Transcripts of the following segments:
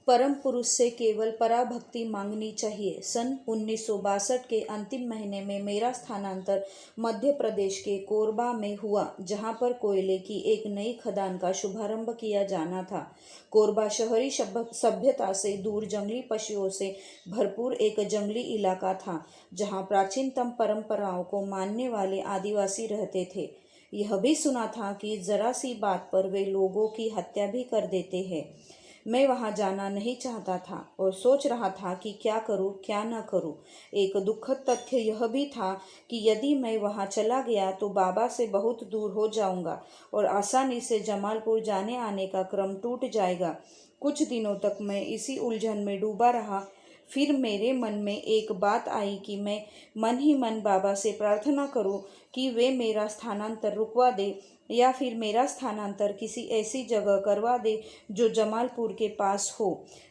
परम पुरुष से केवल पराभक्ति मांगनी चाहिए। सन 1962 के अंतिम महीने में मेरा स्थानांतर मध्य प्रदेश के कोरबा में हुआ, जहां पर कोयले की एक नई खदान का शुभारंभ किया जाना था। कोरबा शहरी सभ्यता से दूर जंगली पशुओं से भरपूर एक जंगली इलाका था, जहां प्राचीनतम परंपराओं को मानने वाले आदिवासी रहते थे। यह भी सुना था कि जरा सी बात पर वे लोगों की हत्या भी कर देते हैं। मैं वहां जाना नहीं चाहता था और सोच रहा था कि क्या करूं क्या न करूं। एक दुखद तथ्य यह भी था कि यदि मैं वहां चला गया तो बाबा से बहुत दूर हो जाऊंगा और आसानी से जमालपुर जाने आने का क्रम टूट जाएगा। कुछ दिनों तक मैं इसी उलझन में डूबा रहा। फिर मेरे मन में एक बात आई कि मैं मन ही मन बाबा से प्रार्थना करूं कि वे मेरा स्थानांतर रुकवा दे या फिर मेरा स्थानांतर किसी ऐसी जगह करवा दे जो जमालपुर के पास हो,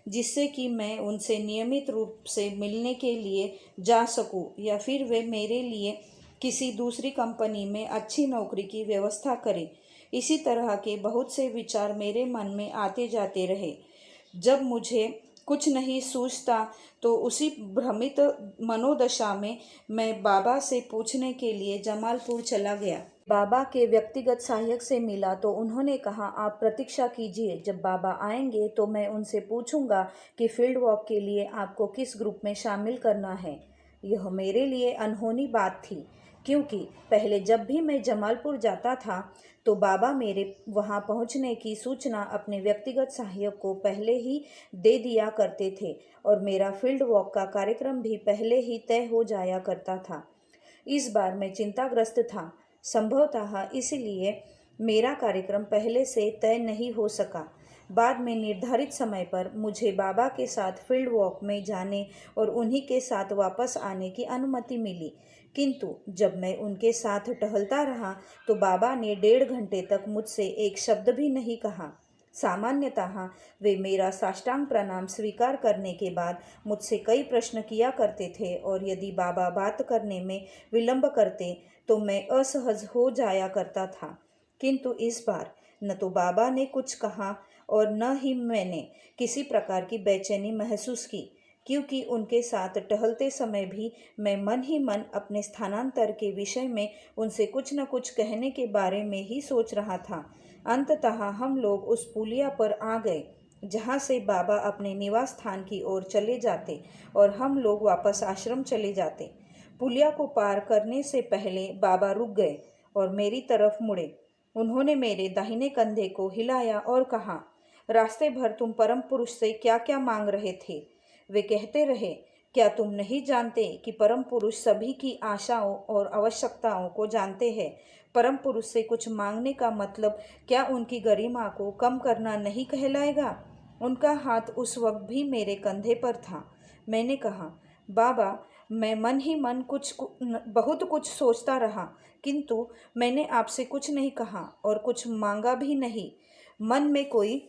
जिससे कि मैं उनसे नियमित रूप से मिलने के लिए जा सकूं, या फिर वे मेरे लिए किसी दूसरी कंपनी में अच्छी नौकरी की व्यवस्था करें। इसी तरह के बहुत से विचार मेरे मन में आते जाते रहे। जब मुझे कुछ नहीं सूझता तो उसी भ्रमित मनोदशा में मैं बाबा से पूछने के लिए जमालपुर चला गया। बाबा के व्यक्तिगत सहायक से मिला तो उन्होंने कहा, आप प्रतीक्षा कीजिए, जब बाबा आएंगे तो मैं उनसे पूछूंगा कि फील्ड वॉक के लिए आपको किस ग्रुप में शामिल करना है। यह मेरे लिए अनहोनी बात थी, क्योंकि पहले जब भी मैं जमालपुर जाता था तो बाबा मेरे वहां पहुंचने की सूचना अपने व्यक्तिगत सहायक को पहले ही दे दिया करते थे और मेरा फील्ड वॉक का कार्यक्रम भी पहले ही तय हो जाया करता था। इस बार मैं चिंताग्रस्त था, संभवतः इसलिए मेरा कार्यक्रम पहले से तय नहीं हो सका। बाद में निर्धारित समय पर मुझे बाबा के साथ फील्ड वॉक में जाने और उन्हीं के साथ वापस आने की अनुमति मिली, किंतु जब मैं उनके साथ टहलता रहा तो बाबा ने 1.5 घंटे तक मुझसे एक शब्द भी नहीं कहा। सामान्यतः वे मेरा साष्टांग प्रणाम स्वीकार करने के बाद मुझसे कई प्रश्न किया करते थे और यदि बाबा बात करने में विलंब करते तो मैं असहज हो जाया करता था, किंतु इस बार न तो बाबा ने कुछ कहा और न ही मैंने किसी प्रकार की बेचैनी महसूस की, क्योंकि उनके साथ टहलते समय भी मैं मन ही मन अपने स्थानांतर के विषय में उनसे कुछ न कुछ कहने के बारे में ही सोच रहा था। अंततः हम लोग उस पुलिया पर आ गए जहाँ से बाबा अपने निवास स्थान की ओर चले जाते और हम लोग वापस आश्रम चले जाते। पुलिया को पार करने से पहले बाबा रुक गए और मेरी तरफ मुड़े। उन्होंने मेरे दाहिने कंधे को हिलाया और कहा, रास्ते भर तुम परम पुरुष से क्या क्या मांग रहे थे? वे कहते रहे, क्या तुम नहीं जानते कि परम पुरुष सभी की आशाओं और आवश्यकताओं को जानते हैं? परम पुरुष से कुछ मांगने का मतलब क्या उनकी गरिमा को कम करना नहीं कहलाएगा? उनका हाथ उस वक्त भी मेरे कंधे पर था। मैंने कहा, बाबा, मैं मन ही मन बहुत कुछ सोचता रहा, किंतु मैंने आपसे कुछ नहीं कहा और कुछ मांगा भी नहीं। मन में कोई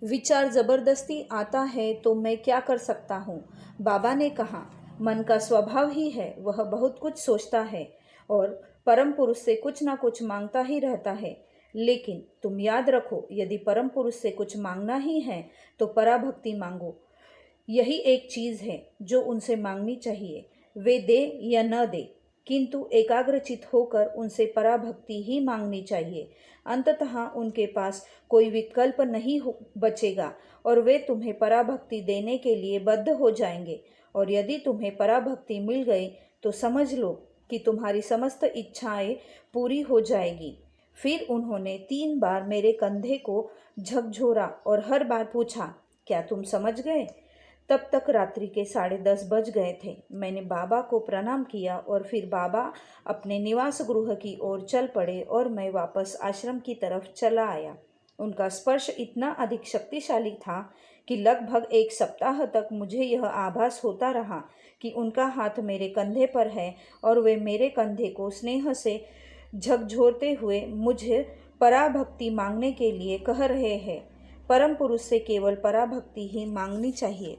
विचार जबरदस्ती आता है तो मैं क्या कर सकता हूँ? बाबा ने कहा, मन का स्वभाव ही है, वह बहुत कुछ सोचता है और परम पुरुष से कुछ ना कुछ मांगता ही रहता है। लेकिन तुम याद रखो, यदि परम पुरुष से कुछ मांगना ही है तो पराभक्ति मांगो। यही एक चीज़ है जो उनसे मांगनी चाहिए। वे दे या न दे, किंतु एकाग्रचित होकर उनसे पराभक्ति ही मांगनी चाहिए। अंततः उनके पास कोई विकल्प नहीं बचेगा और वे तुम्हें पराभक्ति देने के लिए बद्ध हो जाएंगे, और यदि तुम्हें पराभक्ति मिल गई तो समझ लो कि तुम्हारी समस्त इच्छाएं पूरी हो जाएगी। फिर उन्होंने 3 बार मेरे कंधे को झकझोरा और हर बार पूछा, क्या तुम समझ गए? तब तक रात्रि के 10:30 बज गए थे। मैंने बाबा को प्रणाम किया और फिर बाबा अपने निवास गृह की ओर चल पड़े और मैं वापस आश्रम की तरफ चला आया। उनका स्पर्श इतना अधिक शक्तिशाली था कि लगभग 1 सप्ताह तक मुझे यह आभास होता रहा कि उनका हाथ मेरे कंधे पर है और वे मेरे कंधे को स्नेह से झकझोरते हुए मुझे पराभक्ति मांगने के लिए कह रहे हैं। परम पुरुष से केवल पराभक्ति ही मांगनी चाहिए।